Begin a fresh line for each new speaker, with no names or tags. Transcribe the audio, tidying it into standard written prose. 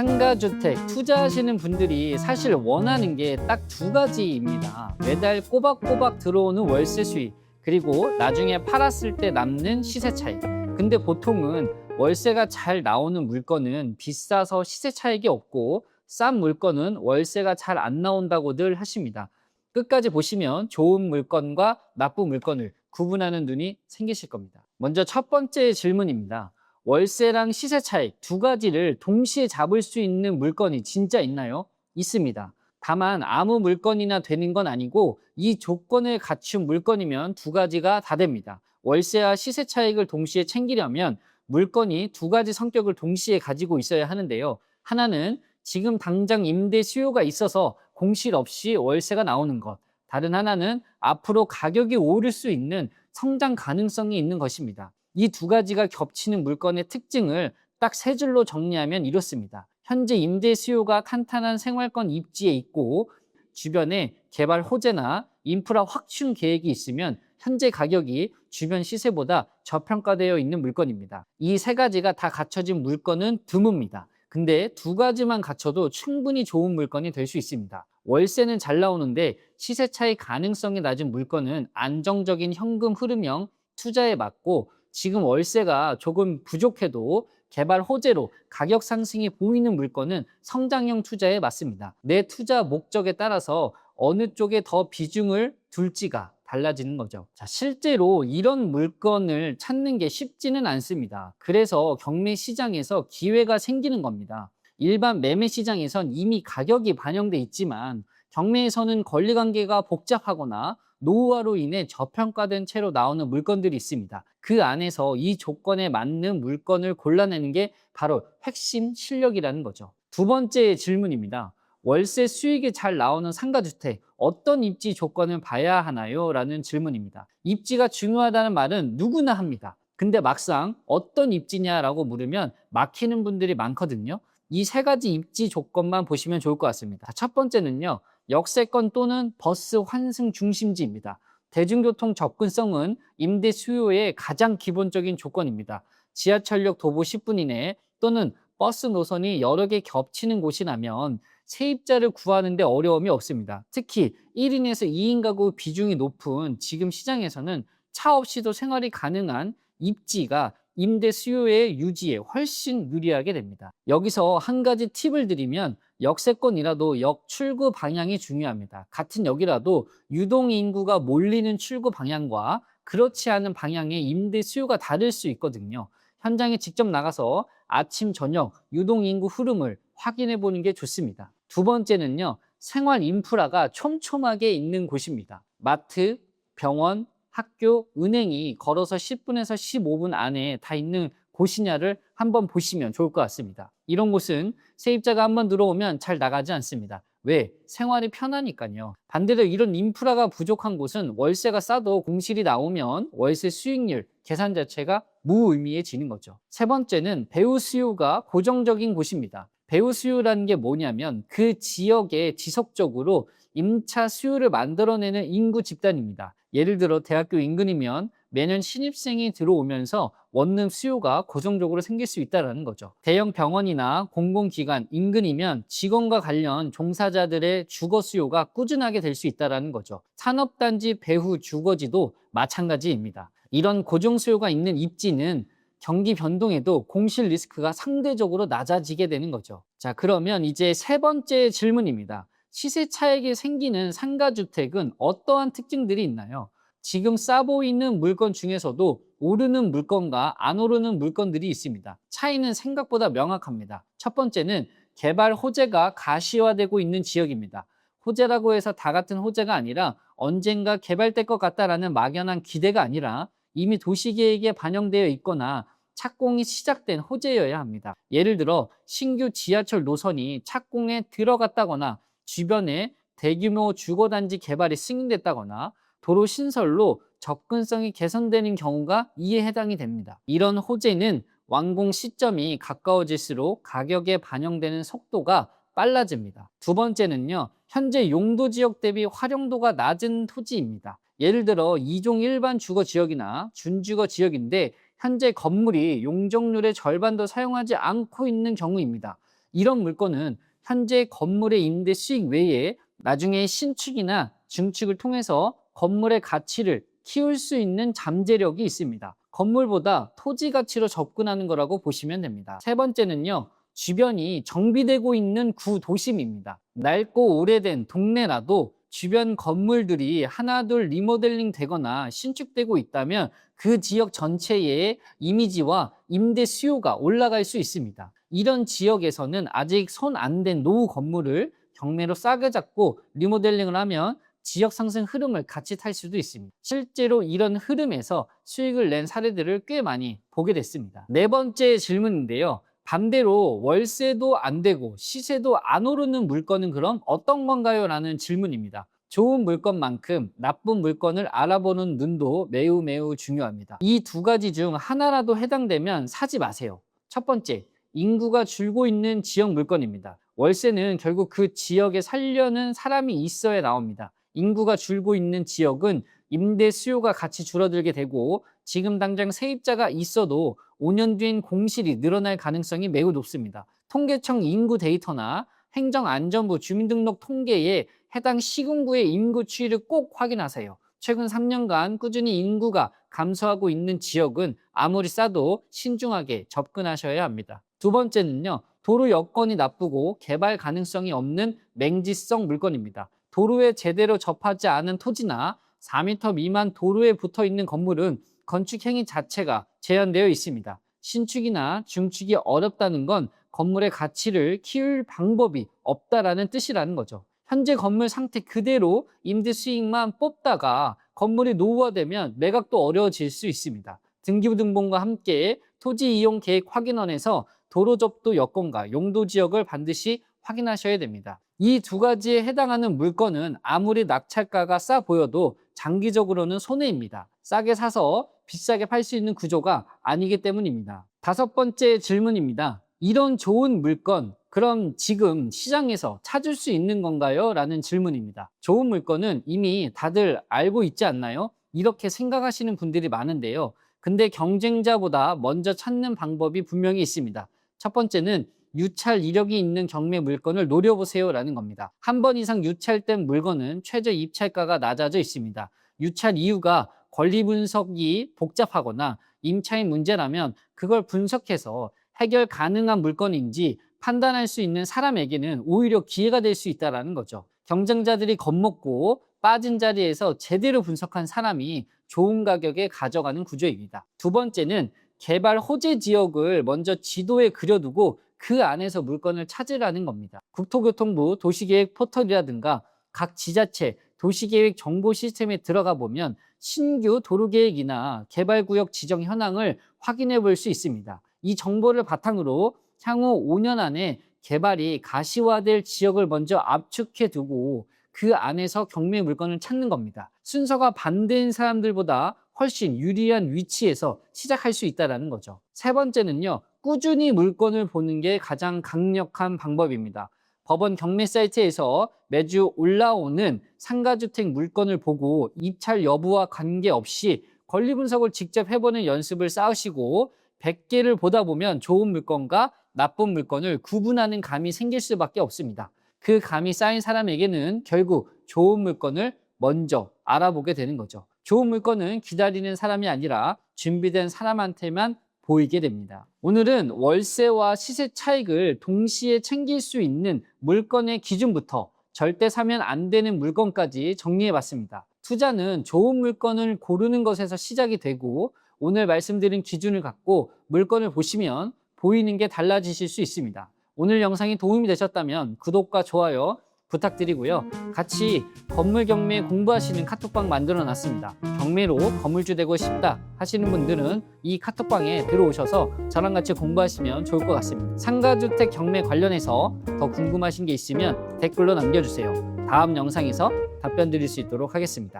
상가주택 투자하시는 분들이 사실 원하는 게 딱 두 가지입니다. 매달 꼬박꼬박 들어오는 월세 수익, 그리고 나중에 팔았을 때 남는 시세 차익. 근데 보통은 월세가 잘 나오는 물건은 비싸서 시세 차익이 없고, 싼 물건은 월세가 잘 안 나온다고 늘 하십니다. 끝까지 보시면 좋은 물건과 나쁜 물건을 구분하는 눈이 생기실 겁니다. 먼저 첫 번째 질문입니다. 월세랑 시세 차익 두 가지를 동시에 잡을 수 있는 물건이 진짜 있나요? 있습니다. 다만 아무 물건이나 되는 건 아니고, 이 조건을 갖춘 물건이면 두 가지가 다 됩니다. 월세와 시세 차익을 동시에 챙기려면 물건이 두 가지 성격을 동시에 가지고 있어야 하는데요. 하나는 지금 당장 임대 수요가 있어서 공실 없이 월세가 나오는 것. 다른 하나는 앞으로 가격이 오를 수 있는 성장 가능성이 있는 것입니다. 이 두 가지가 겹치는 물건의 특징을 딱 세 줄로 정리하면 이렇습니다. 현재 임대 수요가 탄탄한 생활권 입지에 있고, 주변에 개발 호재나 인프라 확충 계획이 있으면 현재 가격이 주변 시세보다 저평가되어 있는 물건입니다. 이 세 가지가 다 갖춰진 물건은 드뭅니다. 근데 두 가지만 갖춰도 충분히 좋은 물건이 될 수 있습니다. 월세는 잘 나오는데 시세 차이 가능성이 낮은 물건은 안정적인 현금 흐름형 투자에 맞고, 지금 월세가 조금 부족해도 개발 호재로 가격 상승이 보이는 물건은 성장형 투자에 맞습니다. 내 투자 목적에 따라서 어느 쪽에 더 비중을 둘지가 달라지는 거죠. 자, 실제로 이런 물건을 찾는 게 쉽지는 않습니다. 그래서 경매 시장에서 기회가 생기는 겁니다. 일반 매매 시장에선 이미 가격이 반영돼 있지만, 경매에서는 권리관계가 복잡하거나 노후화로 인해 저평가된 채로 나오는 물건들이 있습니다. 그 안에서 이 조건에 맞는 물건을 골라내는 게 바로 핵심 실력이라는 거죠. 두 번째 질문입니다. 월세 수익이 잘 나오는 상가주택, 어떤 입지 조건을 봐야 하나요? 라는 질문입니다. 입지가 중요하다는 말은 누구나 합니다. 근데 막상 어떤 입지냐라고 물으면 막히는 분들이 많거든요. 이 세 가지 입지 조건만 보시면 좋을 것 같습니다. 첫 번째는요, 역세권 또는 버스 환승 중심지입니다. 대중교통 접근성은 임대 수요의 가장 기본적인 조건입니다. 지하철역 도보 10분 이내 또는 버스 노선이 여러 개 겹치는 곳이라면 세입자를 구하는 데 어려움이 없습니다. 특히 1인에서 2인 가구 비중이 높은 지금 시장에서는 차 없이도 생활이 가능한 입지가 임대 수요의 유지에 훨씬 유리하게 됩니다. 여기서 한 가지 팁을 드리면, 역세권이라도 역 출구 방향이 중요합니다. 같은 역이라도 유동 인구가 몰리는 출구 방향과 그렇지 않은 방향의 임대 수요가 다를 수 있거든요. 현장에 직접 나가서 아침, 저녁 유동 인구 흐름을 확인해 보는 게 좋습니다. 두 번째는요, 생활 인프라가 촘촘하게 있는 곳입니다. 마트, 병원, 학교, 은행이 걸어서 10분에서 15분 안에 다 있는 곳이냐를 한번 보시면 좋을 것 같습니다. 이런 곳은 세입자가 한번 들어오면 잘 나가지 않습니다. 왜? 생활이 편하니까요. 반대로 이런 인프라가 부족한 곳은 월세가 싸도 공실이 나오면 월세 수익률 계산 자체가 무의미해지는 거죠. 세 번째는 배우 수요가 고정적인 곳입니다. 배우 수요라는 게 뭐냐면 그 지역에 지속적으로 임차 수요를 만들어내는 인구 집단입니다. 예를 들어 대학교 인근이면 매년 신입생이 들어오면서 원룸 수요가 고정적으로 생길 수 있다는 거죠. 대형 병원이나 공공기관 인근이면 직원과 관련 종사자들의 주거 수요가 꾸준하게 될 수 있다는 거죠. 산업단지 배후 주거지도 마찬가지입니다. 이런 고정 수요가 있는 입지는 경기 변동에도 공실 리스크가 상대적으로 낮아지게 되는 거죠. 자, 그러면 이제 세 번째 질문입니다. 시세 차익이 생기는 상가주택은 어떠한 특징들이 있나요? 지금 싸 보이는 물건 중에서도 오르는 물건과 안 오르는 물건들이 있습니다. 차이는 생각보다 명확합니다. 첫 번째는 개발 호재가 가시화되고 있는 지역입니다. 호재라고 해서 다 같은 호재가 아니라 언젠가 개발될 것 같다라는 막연한 기대가 아니라 이미 도시계획에 반영되어 있거나 착공이 시작된 호재여야 합니다. 예를 들어 신규 지하철 노선이 착공에 들어갔다거나 주변에 대규모 주거단지 개발이 승인됐다거나 도로 신설로 접근성이 개선되는 경우가 이에 해당이 됩니다. 이런 호재는 완공 시점이 가까워질수록 가격에 반영되는 속도가 빨라집니다. 두 번째는요, 현재 용도 지역 대비 활용도가 낮은 토지입니다. 예를 들어 2종 일반 주거 지역이나 준주거 지역인데 현재 건물이 용적률의 절반도 사용하지 않고 있는 경우입니다. 이런 물건은 현재 건물의 임대 수익 외에 나중에 신축이나 증축을 통해서 건물의 가치를 키울 수 있는 잠재력이 있습니다. 건물보다 토지 가치로 접근하는 거라고 보시면 됩니다. 세 번째는요, 주변이 정비되고 있는 구도심입니다. 낡고 오래된 동네라도 주변 건물들이 하나둘 리모델링 되거나 신축되고 있다면 그 지역 전체의 이미지와 임대 수요가 올라갈 수 있습니다. 이런 지역에서는 아직 손 안 댄 노후 건물을 경매로 싸게 잡고 리모델링을 하면 지역 상승 흐름을 같이 탈 수도 있습니다. 실제로 이런 흐름에서 수익을 낸 사례들을 꽤 많이 보게 됐습니다. 네 번째 질문인데요. 반대로 월세도 안 되고 시세도 안 오르는 물건은 그럼 어떤 건가요? 라는 질문입니다. 좋은 물건만큼 나쁜 물건을 알아보는 눈도 매우 중요합니다. 이 두 가지 중 하나라도 해당되면 사지 마세요. 첫 번째, 인구가 줄고 있는 지역 물건입니다. 월세는 결국 그 지역에 살려는 사람이 있어야 나옵니다. 인구가 줄고 있는 지역은 임대 수요가 같이 줄어들게 되고 지금 당장 세입자가 있어도 5년 뒤엔 공실이 늘어날 가능성이 매우 높습니다. 통계청 인구 데이터나 행정안전부 주민등록 통계에 해당 시군구의 인구 추이를 꼭 확인하세요. 최근 3년간 꾸준히 인구가 감소하고 있는 지역은 아무리 싸도 신중하게 접근하셔야 합니다. 두 번째는요, 도로 여건이 나쁘고 개발 가능성이 없는 맹지성 물건입니다. 도로에 제대로 접하지 않은 토지나 4m 미만 도로에 붙어 있는 건물은 건축 행위 자체가 제한되어 있습니다. 신축이나 중축이 어렵다는 건 건물의 가치를 키울 방법이 없다라는 뜻이라는 거죠. 현재 건물 상태 그대로 임대 수익만 뽑다가 건물이 노후화되면 매각도 어려워질 수 있습니다. 등기부등본과 함께 토지 이용 계획 확인원에서 도로 접도 여건과 용도 지역을 반드시 확인하셔야 됩니다. 이 두 가지에 해당하는 물건은 아무리 낙찰가가 싸 보여도 장기적으로는 손해입니다. 싸게 사서 비싸게 팔 수 있는 구조가 아니기 때문입니다. 다섯 번째 질문입니다. 이런 좋은 물건, 그럼 지금 시장에서 찾을 수 있는 건가요? 라는 질문입니다. 좋은 물건은 이미 다들 알고 있지 않나요? 이렇게 생각하시는 분들이 많은데요. 근데 경쟁자보다 먼저 찾는 방법이 분명히 있습니다. 첫 번째는 유찰 이력이 있는 경매 물건을 노려보세요 라는 겁니다. 한 번 이상 유찰된 물건은 최저 입찰가가 낮아져 있습니다. 유찰 이유가 권리 분석이 복잡하거나 임차인 문제라면 그걸 분석해서 해결 가능한 물건인지 판단할 수 있는 사람에게는 오히려 기회가 될 수 있다는 거죠. 경쟁자들이 겁먹고 빠진 자리에서 제대로 분석한 사람이 좋은 가격에 가져가는 구조입니다. 두 번째는 개발 호재 지역을 먼저 지도에 그려두고 그 안에서 물건을 찾으라는 겁니다. 국토교통부 도시계획 포털이라든가 각 지자체 도시계획 정보 시스템에 들어가 보면 신규 도로계획이나 개발구역 지정 현황을 확인해 볼 수 있습니다. 이 정보를 바탕으로 향후 5년 안에 개발이 가시화될 지역을 먼저 압축해 두고 그 안에서 경매 물건을 찾는 겁니다. 순서가 반대인 사람들보다 훨씬 유리한 위치에서 시작할 수 있다는 거죠. 세 번째는요, 꾸준히 물건을 보는 게 가장 강력한 방법입니다. 법원 경매 사이트에서 매주 올라오는 상가주택 물건을 보고 입찰 여부와 관계없이 권리 분석을 직접 해보는 연습을 쌓으시고 100개를 보다 보면 좋은 물건과 나쁜 물건을 구분하는 감이 생길 수밖에 없습니다. 그 감이 쌓인 사람에게는 결국 좋은 물건을 먼저 알아보게 되는 거죠. 좋은 물건은 기다리는 사람이 아니라 준비된 사람한테만 보이게 됩니다. 오늘은 월세와 시세 차익을 동시에 챙길 수 있는 물건의 기준부터 절대 사면 안 되는 물건까지 정리해봤습니다. 투자는 좋은 물건을 고르는 것에서 시작이 되고 오늘 말씀드린 기준을 갖고 물건을 보시면 보이는 게 달라지실 수 있습니다. 오늘 영상이 도움이 되셨다면 구독과 좋아요 부탁드리고요. 같이 건물 경매 공부하시는 카톡방 만들어 놨습니다. 경매로 건물주 되고 싶다 하시는 분들은 이 카톡방에 들어오셔서 저랑 같이 공부하시면 좋을 것 같습니다. 상가주택 경매 관련해서 더 궁금하신 게 있으면 댓글로 남겨주세요. 다음 영상에서 답변 드릴 수 있도록 하겠습니다.